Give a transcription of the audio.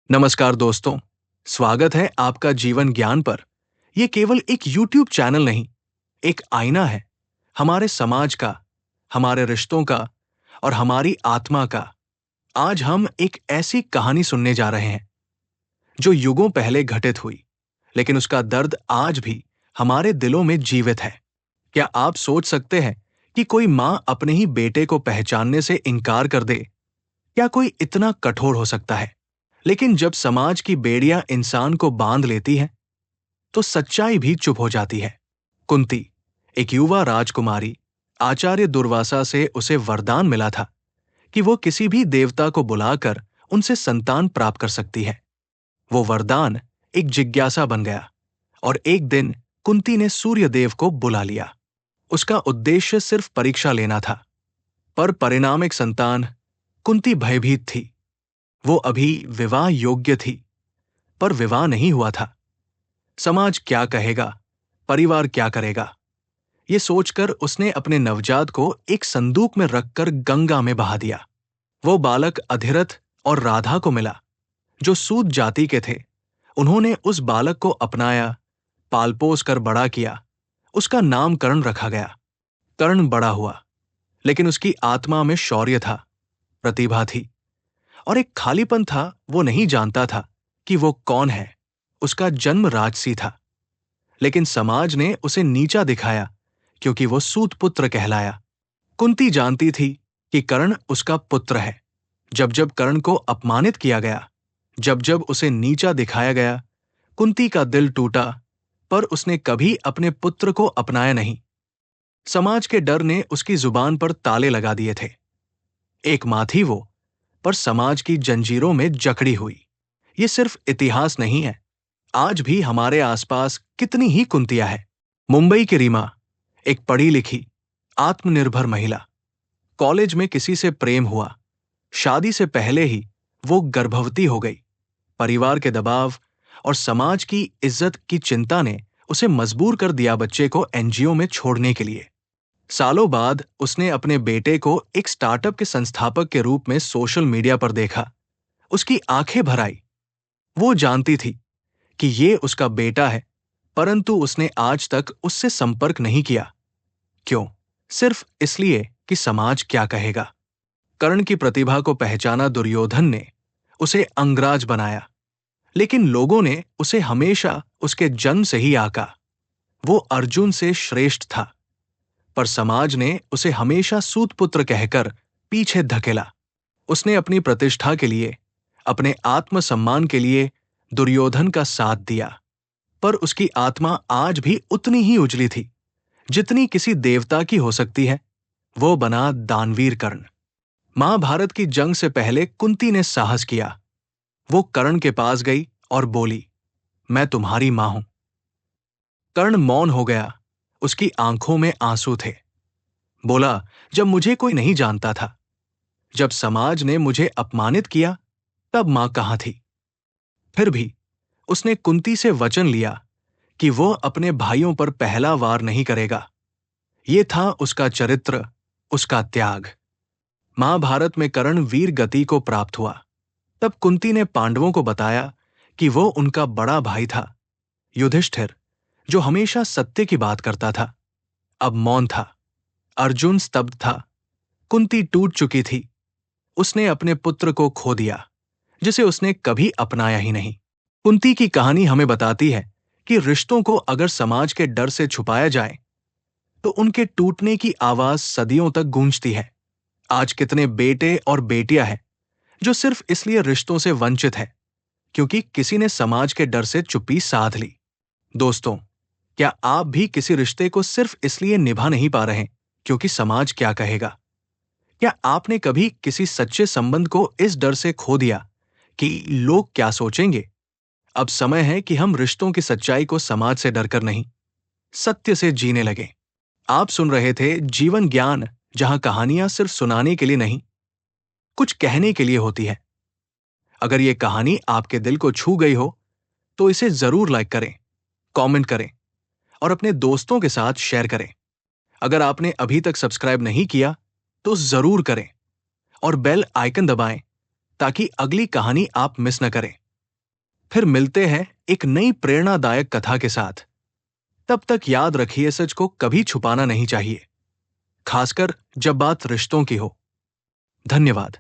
नमस्कार दोस्तों, स्वागत है आपका जीवन ज्ञान पर। यह केवल एक YouTube चैनल नहीं, एक आईना है हमारे समाज का, हमारे रिश्तों का और हमारी आत्मा का। आज हम एक ऐसी कहानी सुनने जा रहे हैं जो युगों पहले घटित हुई, लेकिन उसका दर्द आज भी हमारे दिलों में जीवित है। क्या आप सोच सकते हैं कि कोई माँ अपने ही बेटे को पहचानने से इनकार कर दे? क्या कोई इतना कठोर हो सकता है? लेकिन जब समाज की बेड़ियां इंसान को बांध लेती हैं, तो सच्चाई भी चुप हो जाती है। कुंती, एक युवा राजकुमारी, आचार्य दुर्वासा से उसे वरदान मिला था कि वो किसी भी देवता को बुलाकर उनसे संतान प्राप्त कर सकती है। वो वरदान एक जिज्ञासा बन गया और एक दिन कुंती ने सूर्यदेव को बुला लिया। उसका उद्देश्य सिर्फ परीक्षा लेना था, पर परिणाम एक संतान। कुंती भयभीत थी। वो अभी विवाह योग्य थी, पर विवाह नहीं हुआ था। समाज क्या कहेगा, परिवार क्या करेगा, ये सोचकर उसने अपने नवजात को एक संदूक में रखकर गंगा में बहा दिया। वो बालक अधिरथ और राधा को मिला, जो सूत जाति के थे। उन्होंने उस बालक को अपनाया, पालपोस कर बड़ा किया। उसका नाम कर्ण रखा गया। कर्ण बड़ा हुआ, लेकिन उसकी आत्मा में शौर्य था, प्रतिभा थी और एक खालीपन था। वो नहीं जानता था कि वो कौन है। उसका जन्म राजसी था, लेकिन समाज ने उसे नीचा दिखाया क्योंकि वो सूत पुत्र कहलाया। कुंती जानती थी कि कर्ण उसका पुत्र है। जब जब कर्ण को अपमानित किया गया, जब जब उसे नीचा दिखाया गया, कुंती का दिल टूटा, पर उसने कभी अपने पुत्र को अपनाया नहीं। समाज के डर ने उसकी जुबान पर ताले लगा दिए थे। एक माँ थी वो, पर समाज की जंजीरों में जकड़ी हुई। ये सिर्फ इतिहास नहीं है, आज भी हमारे आसपास कितनी ही कुंतियां हैं। मुंबई की रीमा, एक पढ़ी लिखी, आत्मनिर्भर महिला। कॉलेज में किसी से प्रेम हुआ, शादी से पहले ही वो गर्भवती हो गई। परिवार के दबाव और समाज की इज्जत की चिंता ने उसे मजबूर कर दिया बच्चे को एनजीओ में छोड़ने के लिए। सालों बाद उसने अपने बेटे को एक स्टार्टअप के संस्थापक के रूप में सोशल मीडिया पर देखा। उसकी आंखें भर आई। वो जानती थी कि ये उसका बेटा है, परंतु उसने आज तक उससे संपर्क नहीं किया। क्यों? सिर्फ इसलिए कि समाज क्या कहेगा। कर्ण की प्रतिभा को पहचाना दुर्योधन ने उसे अंगराज बनाया, लेकिन लोगों ने उसे हमेशा उसके जन्म से ही आका। वो अर्जुन से श्रेष्ठ था, पर समाज ने उसे हमेशा सूतपुत्र कहकर पीछे धकेला। उसने अपनी प्रतिष्ठा के लिए, अपने आत्मसम्मान के लिए दुर्योधन का साथ दिया, पर उसकी आत्मा आज भी उतनी ही उजली थी जितनी किसी देवता की हो सकती है। वो बना दानवीर कर्ण। महाभारत की जंग से पहले कुंती ने साहस किया। वो कर्ण के पास गई और बोली, मैं तुम्हारी मां हूं। कर्ण मौन हो गया। उसकी आंखों में आंसू थे। बोला, जब मुझे कोई नहीं जानता था, जब समाज ने मुझे अपमानित किया, तब मां कहां थी? फिर भी उसने कुंती से वचन लिया कि वो अपने भाइयों पर पहला वार नहीं करेगा। ये था उसका चरित्र, उसका त्याग। महाभारत में कर्ण वीर गति को प्राप्त हुआ। तब कुंती ने पांडवों को बताया कि वो उनका बड़ा भाई था, युधिष्ठिर, जो हमेशा सत्य की बात करता था, अब मौन था। अर्जुन स्तब्ध था। कुंती टूट चुकी थी। उसने अपने पुत्र को खो दिया, जिसे उसने कभी अपनाया ही नहीं। कुंती की कहानी हमें बताती है कि रिश्तों को अगर समाज के डर से छुपाया जाए, तो उनके टूटने की आवाज सदियों तक गूंजती है। आज कितने बेटे और बेटियां हैं जो सिर्फ इसलिए रिश्तों से वंचित है क्योंकि किसी ने समाज के डर से चुप्पी साध ली। दोस्तों, क्या आप भी किसी रिश्ते को सिर्फ इसलिए निभा नहीं पा रहे क्योंकि समाज क्या कहेगा? क्या आपने कभी किसी सच्चे संबंध को इस डर से खो दिया कि लोग क्या सोचेंगे? अब समय है कि हम रिश्तों की सच्चाई को समाज से डरकर नहीं, सत्य से जीने लगे। आप सुन रहे थे जीवन ज्ञान, जहां कहानियां सिर्फ सुनाने के लिए नहीं, कुछ कहने के लिए होती है। अगर ये कहानी आपके दिल को छू गई हो, तो इसे जरूर लाइक करें, कमेंट करें और अपने दोस्तों के साथ शेयर करें। अगर आपने अभी तक सब्सक्राइब नहीं किया, तो जरूर करें और बेल आइकन दबाएं ताकि अगली कहानी आप मिस न करें। फिर मिलते हैं एक नई प्रेरणादायक कथा के साथ। तब तक याद रखिए, सच को कभी छुपाना नहीं चाहिए, खासकर जब बात रिश्तों की हो। धन्यवाद।